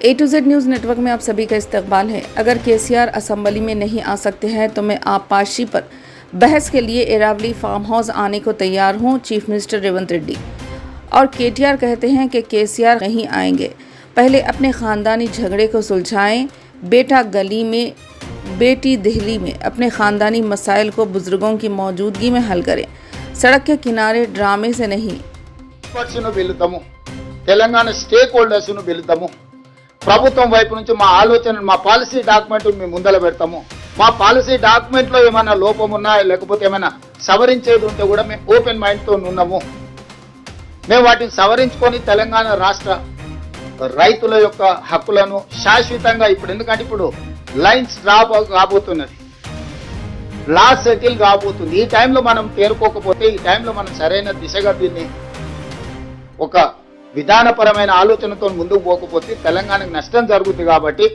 A to Z news network में आप सभी का इस्तकबाल है। अगर केसीआर असेंबली में नहीं आ सकते हैं तो मैं आपाशी पर बहस के लिए एरावली फार्म हाउस आने को तैयार हूं, चीफ मिनिस्टर रेवंत रेड्डी। और केटीआर कहते हैं कि केसीआर नहीं आएंगे, पहले अपने ख़ानदानी झगड़े को सुलझाएं। बेटा गली में, बेटी दिल्ली में अपने ख़ानदानी मसाइल को बुजुर्गों की मौजूदगी में हल करें, सड़क के किनारे ड्रामे से नहीं। తెలంగాణ స్టేక్ హోల్డర్స్ ను పిలుద్దాము, ప్రభుత్వం వైపు నుంచి మా ఆలోచన, మా పాలసీ డాక్యుమెంట్ మేము ముందల పెడతాము। మా పాలసీ డాక్యుమెంట్ లో ఏమైనా లోపం ఉన్నా లేకపోతే ఏమైనా సవరించేది ఉంటే కూడా మేము ఓపెన్ మైండ్ తో ఉన్నాము। మేము వాటిని సవరించుకొని తెలంగాణ రాష్ట్ర రైతుల యొక్క హక్కులను శాశ్వతంగా ఎందుకంటే ఇప్పుడు లైన్స్ డ్రాప్ కాబోతున్నది, లా సెటిల్ కాబోతుంది। ఈ టైంలో మనం తేరుకోకపోతే, ఈ టైంలో మనం సరైన దిశగా దీన్ని ఒక విధానపరమైన ఆలోచనతో ముందుకు పోకపోతే తెలంగాణకు నష్టం జరుగుతుంది। కాబట్టి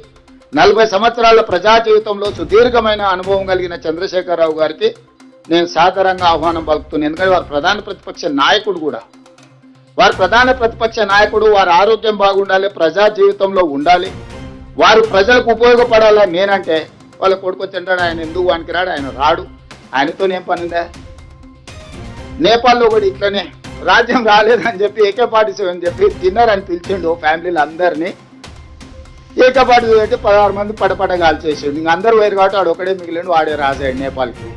40 సంవత్సరాల ప్రజా జీవితంలో సుదీర్ఘమైన అనుభవం కలిగిన చంద్రశేఖరరావు గారికి నేను సాదరంగా ఆహ్వానం పలుకుతున్నాను। ఎందుకంటే వారు ప్రధాన ప్రతిపక్ష నాయకుడు కూడా, వారి ఆరోగ్యం బాగుండాలి, ప్రజా జీవితంలో ఉండాలి, వారు ప్రజలకు ఉపయోగపడాలని నేనంటే వాళ్ళ కొడుకు వచ్చంటాడు, ఆయన ఎందుకు వానికి రాడు, ఆయన రాడు, ఆయనతోనేం పని ఉందా? నేపాల్లో కూడా ఇట్లనే రాజ్యం రాలేదని చెప్పి AK-47 అని చెప్పి డిన్నర్ అని పిలిచిండు ఫ్యామిలీలు అందరినీ। AK-47 పెట్టి 16 మంది పడపడగాలు చేసిండు, ఇంక అందరూ వేరు కాబట్టి వాడు ఒకడే మిగిలిండు, వాడే రాజాడు నేపాల్కి।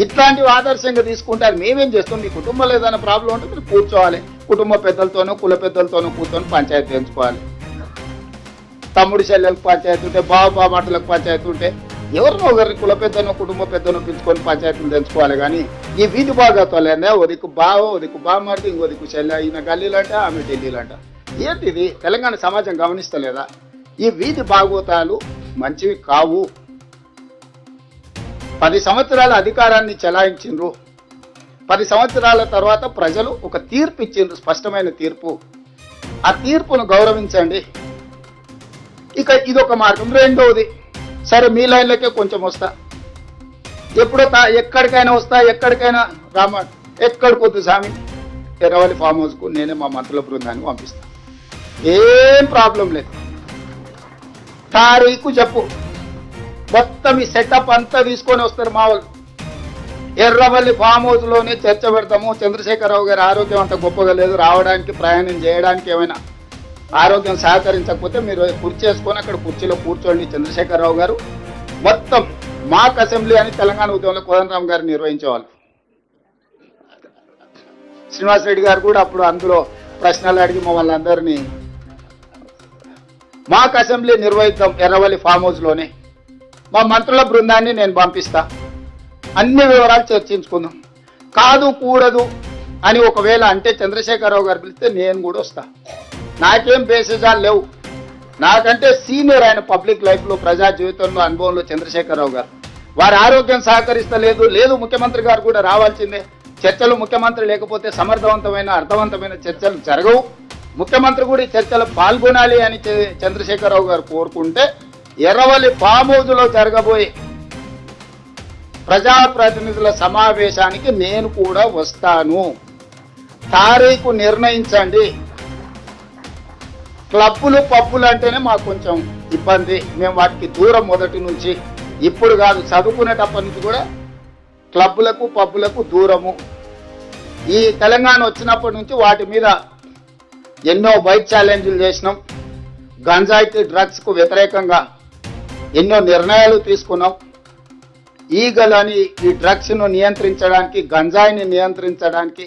ఇట్లాంటివి ఆదర్శంగా తీసుకుంటారు। మేమేం చేస్తాం, మీ కుటుంబంలో ఏదైనా ప్రాబ్లం ఉంటే మీరు కూర్చోవాలి, కుటుంబ పెద్దలతోనో కుల పెద్దలతోనో కూర్చొని పంచాయతీ ఎంచుకోవాలి। తమ్ముడు చెల్లెలకు పంచాయతీ ఉంటే, బావబామర్దులకు పంచాయతీ ఉంటే, ఎవరినో ఒకరిని కుల పెద్దనో కుటుంబ పెద్దనో పిలుచుకొని పంచాయతీలు తెంచుకోవాలి। కానీ ఈ వీధి భాగత్వాలనే ఓదికు బావ, ఓదికు బామర్ది, ఇంకోదికు చెల్లె, ఈయన గల్లీలంట, ఆమె ఢిల్లీలంట, ఏంటిది? తెలంగాణ సమాజం గమనిస్తలేదా? ఈ వీధి భాగవతాలు మంచివి కావు। 10 సంవత్సరాల అధికారాన్ని చెలాయించిండ్రు, 10 సంవత్సరాల తర్వాత ప్రజలు ఒక తీర్పు ఇచ్చిండ్రు, స్పష్టమైన తీర్పు। ఆ తీర్పును గౌరవించండి। ఇక ఇదొక మార్గం। రెండవది, సరే మీ లైన్లకే కొంచెం వస్తా, ఎప్పుడో ఎక్కడికైనా వస్తా, ఎక్కడికైనా రామ, ఎక్కడికొద్దు స్వామి, ఎర్రవల్లి ఫామ్ హౌస్కు నేనే మా మంత్రుల బృందాన్ని పంపిస్తా, ఏం ప్రాబ్లం లేదు। తారీఖు చెప్పు, మొత్తం ఈ సెటప్ అంతా తీసుకొని వస్తారు మా వాళ్ళు। ఎర్రవల్లి ఫామ్ హౌస్ లోనే చర్చ పెడతాము। చంద్రశేఖరరావు గారి ఆరోగ్యం అంత గొప్పగా లేదు, రావడానికి ప్రయాణం చేయడానికి ఏమైనా ఆరోగ్యం సహకరించకపోతే మీరు కుర్చీ వేసుకొని అక్కడ కుర్చీలో కూర్చోండి చంద్రశేఖరరావు గారు। మొత్తం మాక్ అసెంబ్లీ అని తెలంగాణ ఉద్యమంలో కోదండరామ్ గారు నిర్వహించేవాళ్ళు, శ్రీనివాస్ రెడ్డి గారు కూడా అప్పుడు అందులో ప్రశ్నలు అడిగి మమ్మల్ని అందరినీ మాక్ అసెంబ్లీ నిర్వహిద్దాం ఎర్రవల్లి ఫామ్ హౌస్ లోనే, మా మంత్రుల బృందాన్ని నేను పంపిస్తా, అన్ని వివరాలు చర్చించుకుందాం। కాదు కూడదు అని ఒకవేళ అంటే చంద్రశేఖరరావు గారు పిలిస్తే నేను కూడా వస్తా, నాకేం బేసిజాలు లేవు, నాకంటే సీనియర్ ఆయన పబ్లిక్ లైఫ్ లో, ప్రజా జీవితంలో అనుభవంలో చంద్రశేఖరరావు గారు। వారి ఆరోగ్యం సహకరిస్తలేదు, ముఖ్యమంత్రి గారు కూడా రావాల్సిందే, చర్చలు ముఖ్యమంత్రి లేకపోతే సమర్థవంతమైన అర్థవంతమైన చర్చలు జరగవు, ముఖ్యమంత్రి కూడా ఈ చర్చలు పాల్గొనాలి అని చంద్రశేఖరరావు గారు కోరుకుంటే ఎర్రవల్లి ఫామ్ హౌస్ లో జరగబోయే ప్రజాప్రతినిధుల సమావేశానికి నేను కూడా వస్తాను। తారీఖు నిర్ణయించండి। క్లబ్బులు పబ్బులు అంటేనే మాకు కొంచెం ఇబ్బంది, మేము వాటికి దూరం మొదటి నుంచి, ఇప్పుడు కాదు చదువుకునేటప్పటి నుంచి కూడా క్లబ్బులకు పబ్బులకు దూరము। ఈ తెలంగాణ వచ్చినప్పటి నుంచి వాటి మీద ఎన్నో బైక్ ఛాలెంజ్లు చేసినాం, గంజాయికి డ్రగ్స్కు వ్యతిరేకంగా ఎన్నో నిర్ణయాలు తీసుకున్నాం। ఈగలని ఈ డ్రగ్స్ను నియంత్రించడానికి, గంజాయిని నియంత్రించడానికి